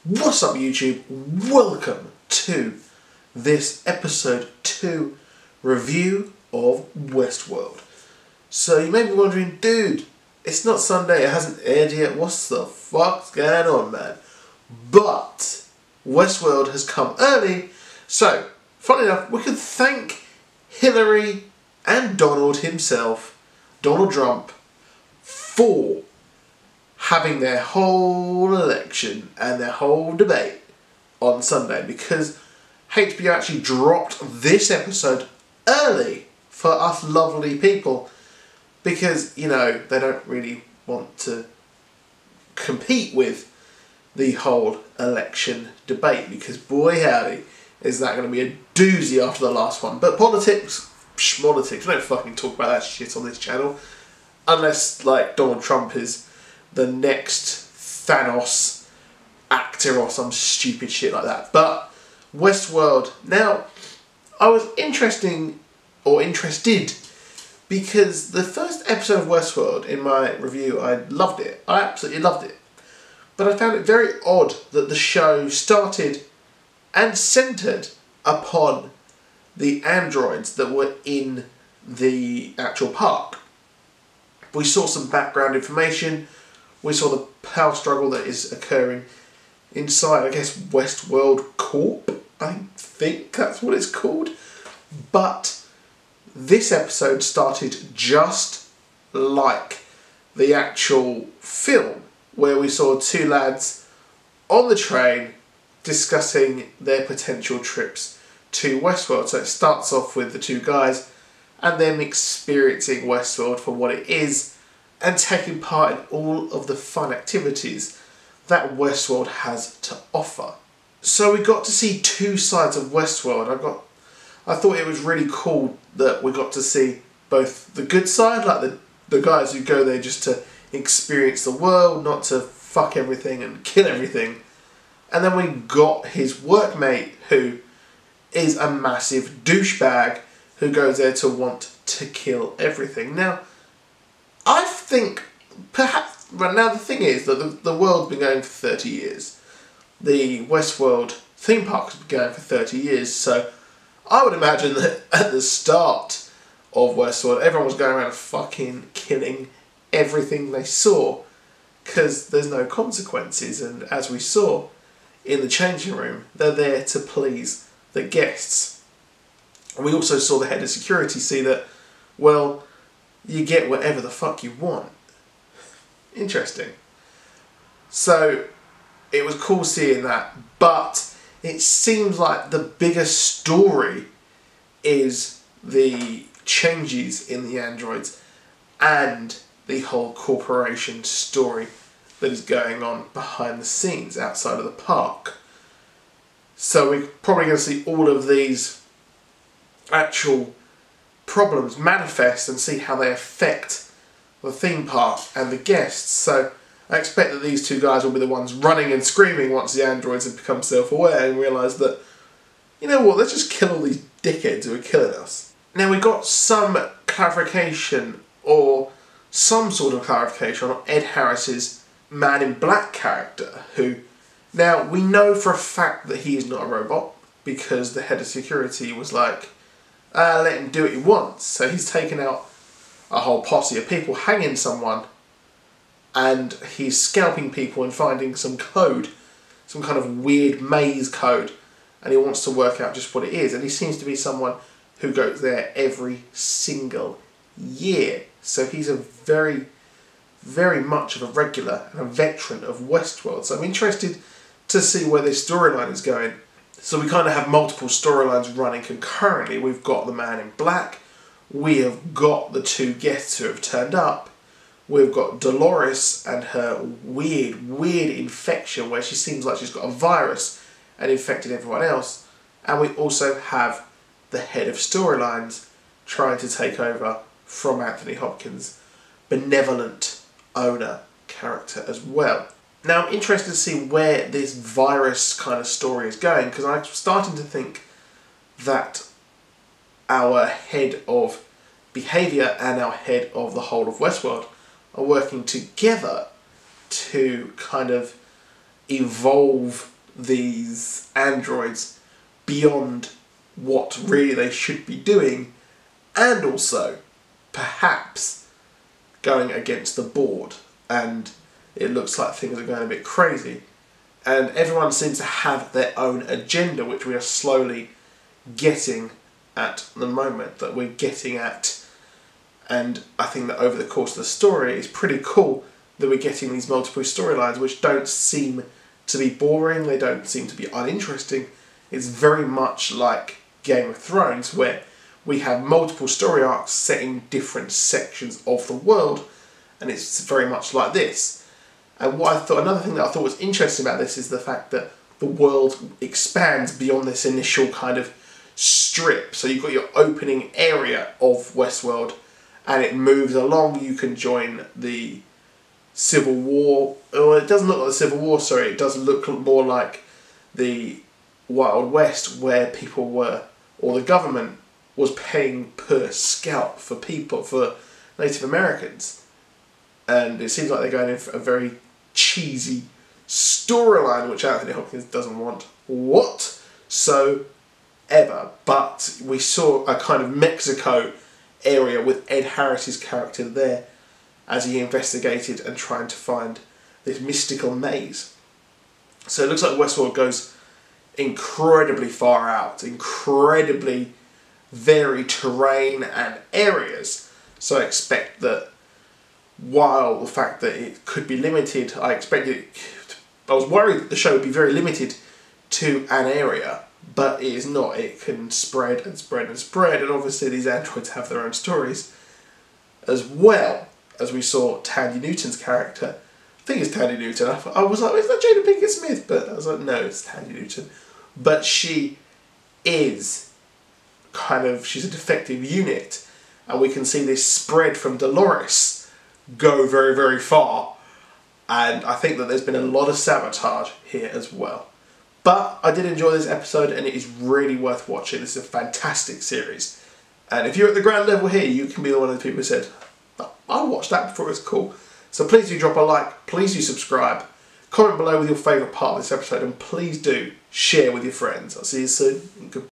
What's up YouTube? Welcome to this episode 2 review of Westworld. So you may be wondering, dude, it's not Sunday, it hasn't aired yet, what's the fuck's going on, man? But Westworld has come early, so funny enough, we can thank Hillary and Donald himself, Donald Trump, for having their whole election and their whole debate on Sunday, because HBO actually dropped this episode early for us lovely people because, you know, they don't really want to compete with the whole election debate, because boy howdy is that going to be a doozy after the last one. But politics, schmolitics, we don't fucking talk about that shit on this channel unless like Donald Trump is the next Thanos actor or some stupid shit like that. But Westworld, now I was interested because the first episode of Westworld in my review, I loved it. I absolutely loved it. But I found it very odd that the show started and centred upon the androids that were in the actual park. We saw some background information. We saw the power struggle that is occurring inside, I guess, Westworld Corp. I think that's what it's called. But this episode started just like the actual film, where we saw two lads on the train discussing their potential trips to Westworld. So it starts off with the two guys and them experiencing Westworld for what it is and taking part in all of the fun activities that Westworld has to offer. So we got to see two sides of Westworld. I thought it was really cool that we got to see both the good side, like the guys who go there just to experience the world, not to fuck everything and kill everything. And then we got his workmate, who is a massive douchebag who goes there to want to kill everything. Now, I think perhaps, well, now the thing is that the world's been going for 30 years. The Westworld theme park has been going for 30 years, so I would imagine that at the start of Westworld, everyone was going around fucking killing everything they saw, because there's no consequences, and as we saw in the changing room, they're there to please the guests. We also saw the head of security see that, well, you get whatever the fuck you want. Interesting. So it was cool seeing that, but it seems like the biggest story is the changes in the androids and the whole corporation story that is going on behind the scenes outside of the park. So we're probably going to see all of these actual problems manifest and see how they affect the theme park and the guests. So I expect that these two guys will be the ones running and screaming once the androids have become self-aware and realise that, you know what, let's just kill all these dickheads who are killing us. Now we got some clarification, or some sort of clarification, on Ed Harris's Man in Black character, who, now we know for a fact that he is not a robot, because the head of security was like, let him do what he wants. So he's taken out a whole posse of people, hanging someone, and he's scalping people and finding some code, some kind of weird maze code, and he wants to work out just what it is. And he seems to be someone who goes there every single year. So he's a very, very much of a regular and a veteran of Westworld. So I'm interested to see where this storyline is going. So we kind of have multiple storylines running concurrently. We've got the Man in Black, we have got the two guests who have turned up, we've got Dolores and her weird infection where she seems like she's got a virus and infected everyone else, and we also have the head of storylines trying to take over from Anthony Hopkins' benevolent owner character as well. Now I'm interested to see where this virus kind of story is going, because I'm starting to think that our head of behaviour and our head of the whole of Westworld are working together to kind of evolve these androids beyond what really they should be doing, and also perhaps going against the board, and it looks like things are going a bit crazy, and everyone seems to have their own agenda, which we are slowly getting at the moment, that we're getting at. And I think that over the course of the story, it's pretty cool that we're getting these multiple storylines which don't seem to be boring, they don't seem to be uninteresting. It's very much like Game of Thrones, where we have multiple story arcs set in different sections of the world, and it's very much like this. And another thing that I thought was interesting about this is the fact that the world expands beyond this initial kind of strip. So you've got your opening area of Westworld, and it moves along. You can join the Civil War. Well, it doesn't look like the Civil War, sorry. It does look more like the Wild West, where people were, or the government was paying per scalp for people, for Native Americans. And it seems like they're going in for a very cheesy storyline, which Anthony Hopkins doesn't want whatsoever. But we saw a kind of Mexico area with Ed Harris's character there as he investigated and trying to find this mystical maze. So it looks like Westworld goes incredibly far out, incredibly varied terrain and areas. So I expect that while the fact that it could be limited, I was worried that the show would be very limited to an area, but it is not. It can spread and spread and spread, and obviously these androids have their own stories as well. As we saw Tandy Newton's character, I think it's Tandy Newton, I was like, is that Jada Pinkett Smith? But I was like, no, it's Tandy Newton. But she is she's a defective unit, and we can see this spread from Dolores go very, very far, and I think that there's been a lot of sabotage here as well. But I did enjoy this episode, and it is really worth watching. This is a fantastic series, and if you're at the ground level here, you can be one of the people who said, I watched that before, it's cool. So please do drop a like, please do subscribe, comment below with your favourite part of this episode, and please do share with your friends. I'll see you soon. Goodbye.